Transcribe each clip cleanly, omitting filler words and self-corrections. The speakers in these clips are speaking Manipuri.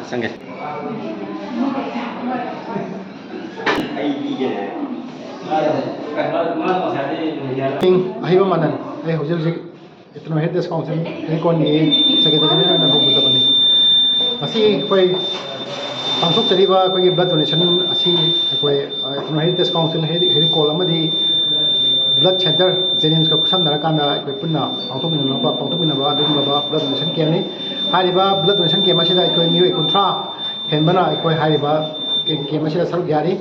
Sangge. Ahiba manan ai hojil ji itno head this council ai kon ni secretary na ho buta bani asi koi pangthok chariba koi blood donation asi koi itno head this council heri call amadi blood center Jennings ka kusam nara kana koi punna pangthok min ba dum ba blood donation camp ni hariba blood donation camp asida koi mi kontra henbana koi hariba camp asida saruk yari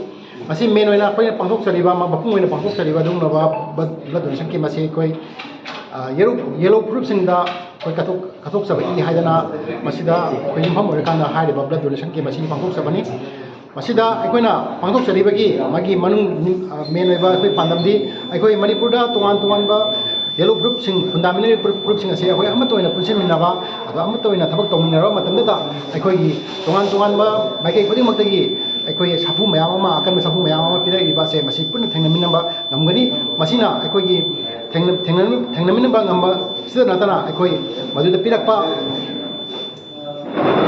masih main oina koi pangthok chariba ma bapung oina pangthok chariba dum ba blood donation camp masih koi yellow group singda koi kathok sabai haidana masida koi imham orakanda hariba blood donation camp masih pangthok sabani masida aikoina pangthok chariba gi magi manung main oiba koi pandamdi aikoi manipur da tongan ba yellow group sing fundamental group sing ase akoi amato oina punsin minaba ado amato oina thabak tawminaro matamda da aikoi gi tongan ba magai khodi maktagi aikoi sapu mayam ama akan sapu mayam ama pira iba se masi pun thengnaminamba ngamgani masina aikoi gi thengnaminamba ngamba sida natana aikoi maduda pirakpa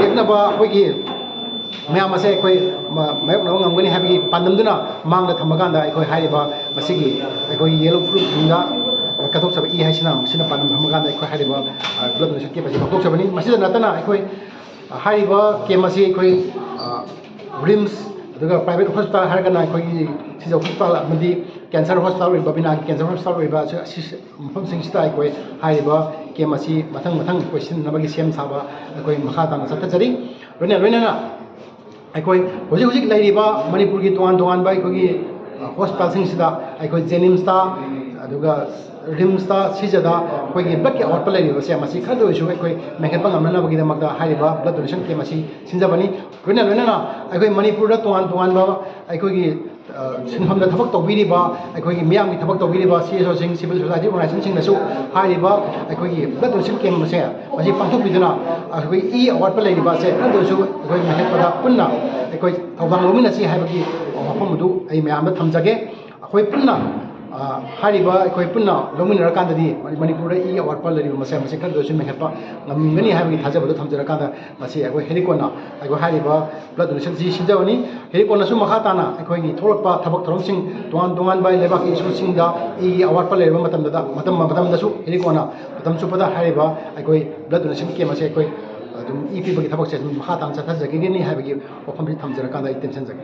eknaba aikoi gi mayam ase aikoi mayok na ngamgani habi pandamduna mangda thamaganda aikoi hariba masigi aikoi yellow fruit dinga kathok sab I haisina masina pandam thamaganda aikoi hariba blood donation ke pasi kathok sabani masida natana aikoi hariba ke masi aikoi RIMS aduga private hospital hargana aikoi sija hospital amadi cancer hospital oi babina cancer hospital oi ba mafam sing sita aikoi hariba ke masi mathang question nabagi sem saba aikoi makha tang satachari loina na aikoi hojik lairiba manipur gi tongan ba aikoi hospital sing sida aikoi Jennings ta aduga RIMS ta sijada koi gi blood ke output lai ri se masi khado isu koi mekhe pang amna bagi damak da hariba blood donation ke masi sinjabani loina na aikoi manipur da tongan ba aikoi gi sinham da thabak tawbiri ba aikoi gi miyam gi thabak tawbiri ba CSO sing civil society organization sing nasu hariba aikoi gi blood donation ke masi pangthok biduna aikoi I output lai ri ba se khado isu aikoi mekhe pada punna aikoi thawang lomina si haibagi mafam du ai miyam da thamjage aikoi punna hariba aikoi punna lominara kandadi manipur I award lari masa masi khar dosin mekhepa ngamingani habi thajabado thamjara kanda masi aikoi helikona aikoi hariba blood donation ji sinjawani helikona su makha tana aikoi gi tholakpa thabak thorom sing tongan bai lebak issue sing da I award lari matam da su helikona matam su pada hariba aikoi blood donation ke masi aikoi adum ipi bagi thabak se makha tang sa thajage ni habi gi ofam bi thamjara kanda intention jage